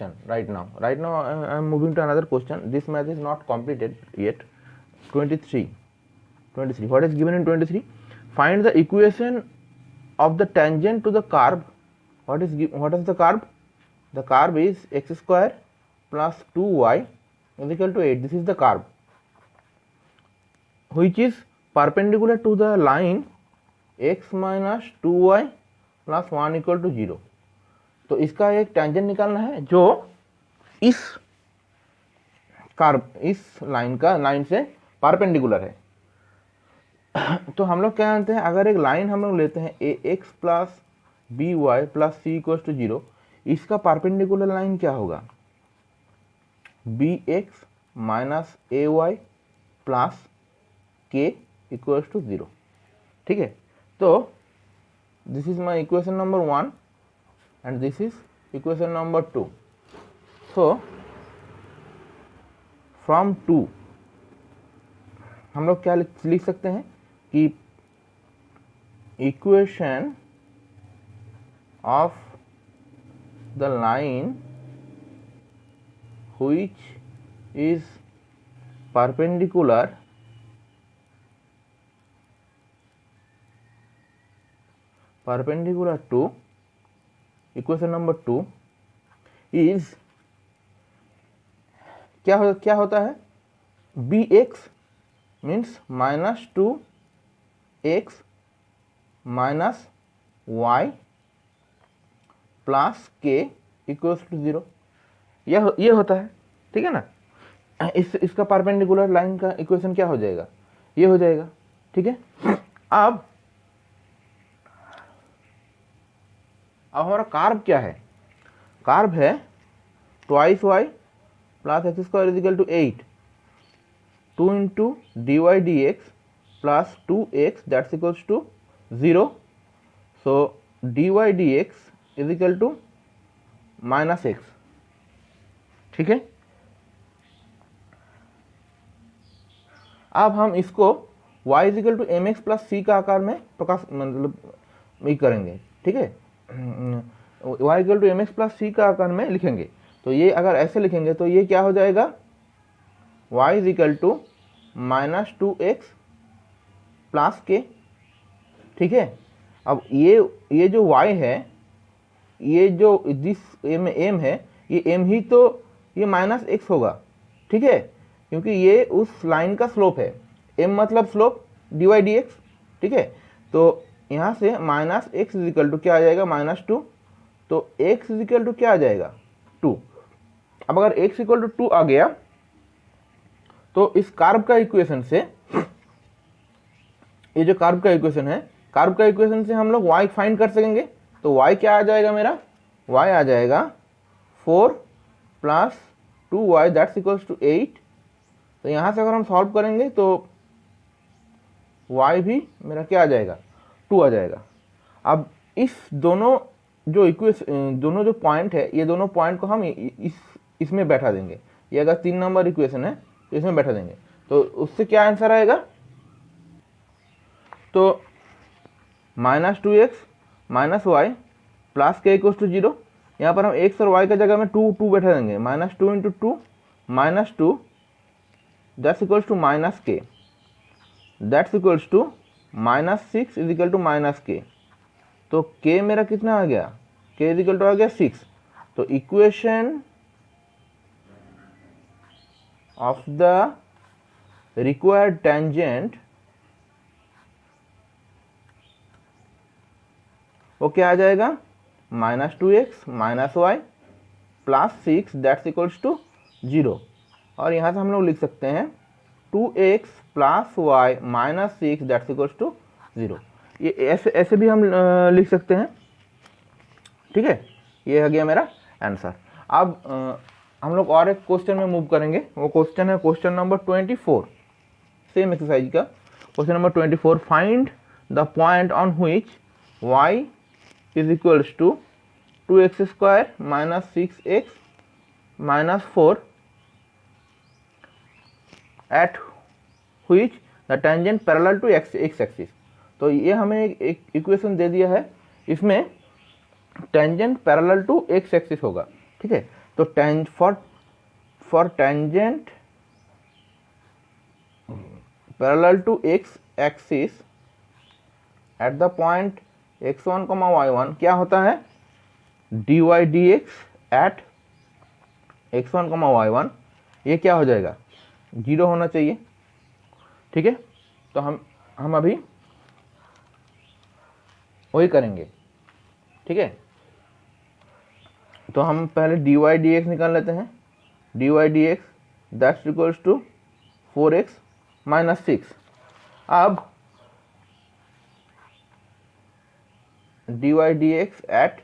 Right now I am moving to another question. This math is not completed yet. 23. What is given in 23? Find the equation of the tangent to the curve. What is the curve? The curve is x square plus 2y is equal to 8. This is the curve which is perpendicular to the line x minus 2y plus 1 equal to 0. तो इसका एक tangent निकालना है जो इस curve, इस line से perpendicular है। तो हम लोग क्या जानते हैं, अगर एक लाइन हम लोग लेते हैं a x plus b y plus c equal to 0, इसका परपेंडिकुलर लाइन क्या होगा, b x minus a y plus k equal to 0। ठीक है, तो this is my equation number 1 and this is equation number 2. So from 2 हम लोग क्या लिख सकते हैं कि equation of the line which is perpendicular to equation number 2 is क्या होता है, b x means minus 2x minus y plus k equals to 0, ये होता है। ठीक है ना, इसका परपेंडिकुलर लाइन का इक्वेशन क्या हो जाएगा, ये हो जाएगा। ठीक है, अब हमारा कार्व क्या है, कार्व है twice y plus x square is equal to 8, 2 into d y d x plus 2x that's equals to 0। So d y d x is equal to minus x. ठीक है, अब हम इसको y is equal to m x plus c का आकार में प्रकाश मतलब करेंगे। ठीक है, y equal to m x plus c का आकार में लिखेंगे। तो ये अगर ऐसे लिखेंगे तो ये क्या हो जाएगा, y is equal to minus 2x plus k. ठीक है, अब ये जो y है, ये जो जिस m है, ये m ही तो ये माइनस x होगा। ठीक है, क्योंकि ये उस लाइन का स्लोप है, m मतलब slope d y d x. ठीक है, तो यहाँ से minus x is equal to क्या आ जाएगा, माइनस 2। तो x इज इक्वल टू क्या आ जाएगा, 2। अब अगर x इक्वल टू 2 आ गया तो इस कार्व का इक्वेशन से, ये जो कार्व का इक्वेशन है, कार्व का इक्वेशन से हम लोग y फाइंड कर सकेंगे। तो y क्या आ जाएगा मेरा, y आ जाएगा 4 plus 2y that's equals to 8। तो यहाँ से अगर हम सॉल्व करेंगे तो y भी मेरा क्या आ जाएगा, 2 आ जाएगा। अब इस दोनों जो पॉइंट है, ये दोनों पॉइंट को हम इसमें बैठा देंगे। ये अगर 3 नंबर इक्वेशन है तो इसमें बैठा देंगे, तो उससे क्या आंसर आएगा, तो minus 2x minus y plus k equals to 0। यहाँ पर हम x और y का जगह में 2 बैठा देंगे, minus 2 into 2 minus 2 that's equals to minus k, that's equals to minus 6 is equal to minus k. तो k मेरा कितना आ गया, k इज इक्वल टू आ गया 6। तो equation of the required tangent वो क्या आ जाएगा, minus 2x minus y plus 6 that's equals to 0। और यहाँ से हम लोग लिख सकते हैं 2x plus y minus 6 that's equals to 0। ये ऐसे भी हम लिख सकते हैं। ठीक है, ये हो गया मेरा आंसर। अब हम लोग और एक क्वेश्चन में मूव करेंगे। वो क्वेश्चन है क्वेश्चन नंबर 24, सेम एक्सरसाइज का question number 24। Find the point on which y is equals to 2x square minus 6x minus 4 at which the tangent parallel to x axis. तो ये हमें एक equation दे दिया है, इसमें tangent parallel to x axis होगा। ठीक है, तो for tangent parallel to x axis at the point x1, y1 क्या होता है, dy dx eight x1, y1 ये क्या हो जाएगा, 0 होना चाहिए। ठीक है, तो हम अभी वही करेंगे। ठीक है, तो हम पहले dy dx निकाल लेते हैं। dy dx that's equals to 4x minus 6। अब dy dx eight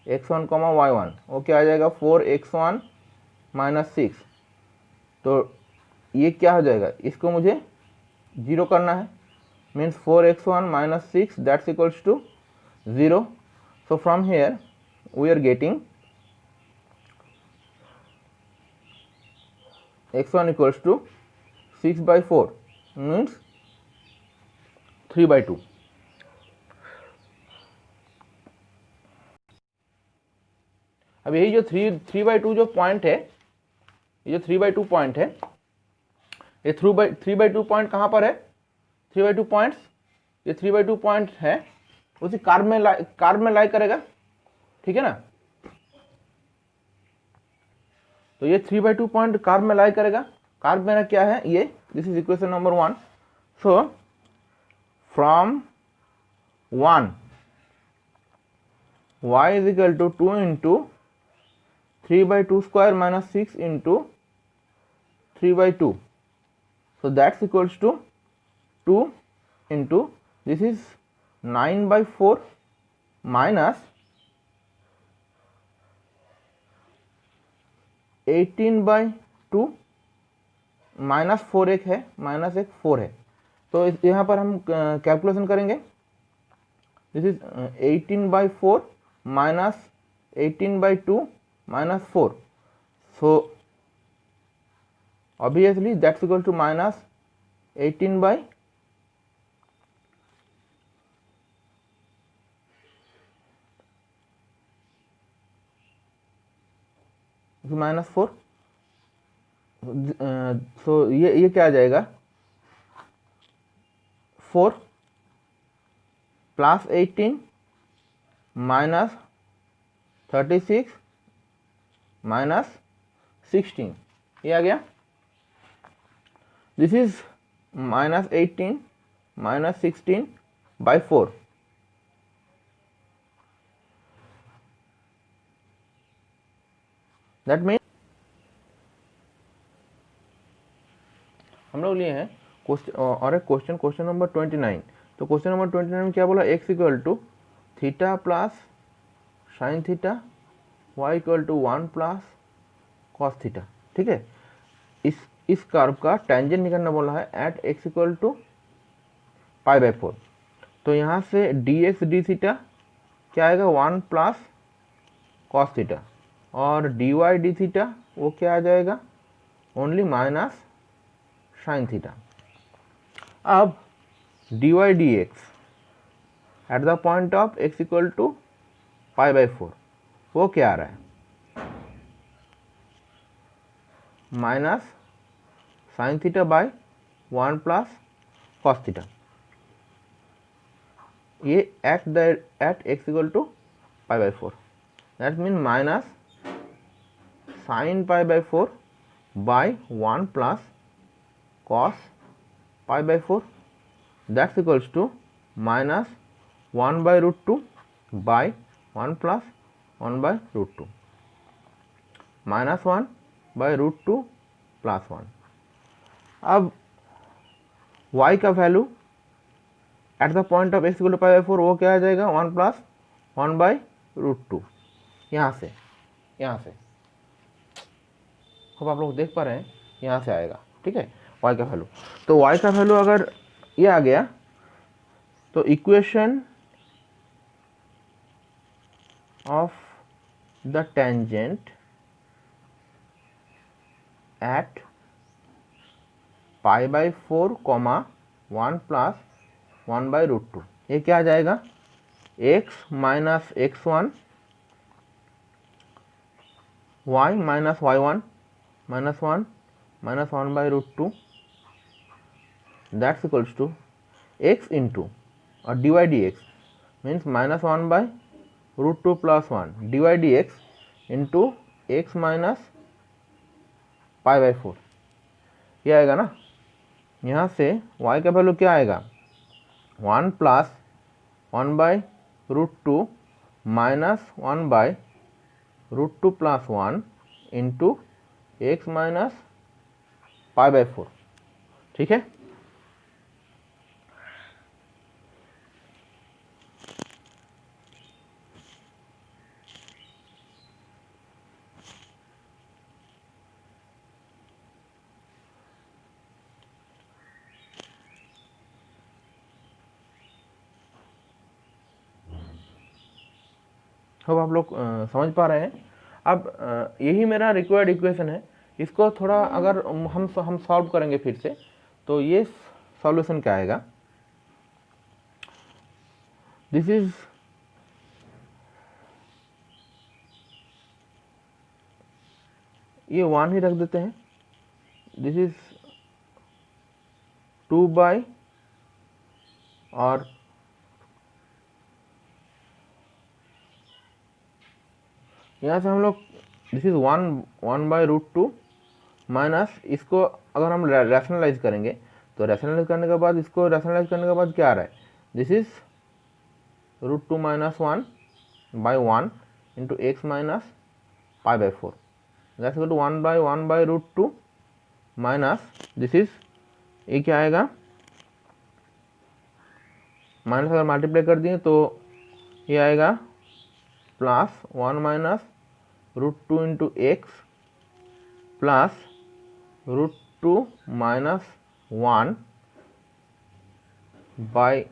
x1, y1 वो क्या आ जाएगा, 4x1 माइनस 6। तो ये क्या हो जाएगा, इसको मुझे 0 करना है, means 4x1 minus 6 that's equals to 0। So from here we are getting x1 equals to 6 by 4 means 3 by 2। अब यही जो 3 by 2 जो पॉइंट है, ये जो 3 by 2 पॉइंट है, ये 3 by 2 पॉइंट कहाँ पर है, 3 by 2 पॉइंट्स, ये 3 by 2 पॉइंट है उसी कार्व में लाई करेगा। ठीक है ना, तो ये 3 by 2 पॉइंट कार्व में लाई करेगा। कार्व मेरा क्या है, ये this is equation number 1। So from 1 y is equal to 2 into 3 by 2 square minus 6 into 3 by 2, so that's equals to 2 into this is 9 by 4 minus 18 by 2 minus 4 एक है, minus एक 4 है। तो यहाँ पर हम कैलकुलेशन करेंगे, this is 18 by 4 minus 18 by 2 minus 4, so obviously that's equal to minus 18 by minus 4। सो ये क्या आ जाएगा, 4 प्लस 18 माइनस 36 माइनस 16, ये आ गया। This is minus 18 minus 16 by 4। That mean हम लोग लिए हैं और एक क्वेश्चन नंबर 29। तो क्वेश्चन नंबर 29 में क्या बोला, x equal to theta plus sine theta, y equal to 1 plus cos theta. ठीक है, इस कर्व का टेंजेंट निकालना बोला है at x equal to pi by 4। तो यहाँ से dx डी थीटा क्या आएगा, 1 प्लस कॉस थीटा, और dy डी थीटा वो क्या आ जाएगा, ओनली माइनस साइन थीटा। अब dy dx at the point of x equal to pi by 4 वो क्या आ रहा है, minus sine theta by 1 plus cos theta, ये at x equal to pi by 4। That mean minus sine pi by 4 by 1 plus cos pi by 4, that's equals to minus 1 by root 2 by 1 plus 1 by root 2, minus 1 by root 2 plus 1। अब y का value at the point of x equal to pi by 4 वो क्या आ जाएगा, 1 plus 1 by root 2, यहाँ से अब आप लोग देख पा रहे हैं, यहाँ से आएगा। ठीक है, y का वैल्यू। तो y का वैल्यू अगर ये आ गया तो equation of the tangent at pi by 4 comma 1 plus 1 by root 2, ये क्या आ जाएगा, x minus x1 y minus y1 minus 1 minus 1 by root 2 that's equals to x into और dy dx means minus 1 by root 2 plus 1 dy dx into x minus pi by 4 ये आएगा ना। यहाँ से y का वैल्यू क्या आएगा 1 plus 1 by root 2 minus 1 by root 2 plus 1 into x minus pi by 4। ठीक है, अब आप लोग समझ पा रहे हैं। अब यही मेरा रिक्वायर्ड इक्वेशन है। इसको थोड़ा अगर हम सॉल्व करेंगे फिर से, तो ये सॉल्यूशन क्या आएगा, दिस इज ये 1 ही रख देते हैं, दिस इज 2 बाई और यहाँ से हम लोग this is 1 by root 2 minus इसको अगर हम रैशनलाइज करेंगे तो रैशनलाइज करने के बाद इसको रैशनलाइज करने के बाद क्या आ रहा है, this is root 2 minus 1 by 1 into x minus pi by 4 that's equal to 1 by root 2 minus this is ये क्या आएगा, माइनस अगर मल्टीप्लाई कर दिए तो ये आएगा plus 1 minus root 2 into x plus root 2 minus 1 by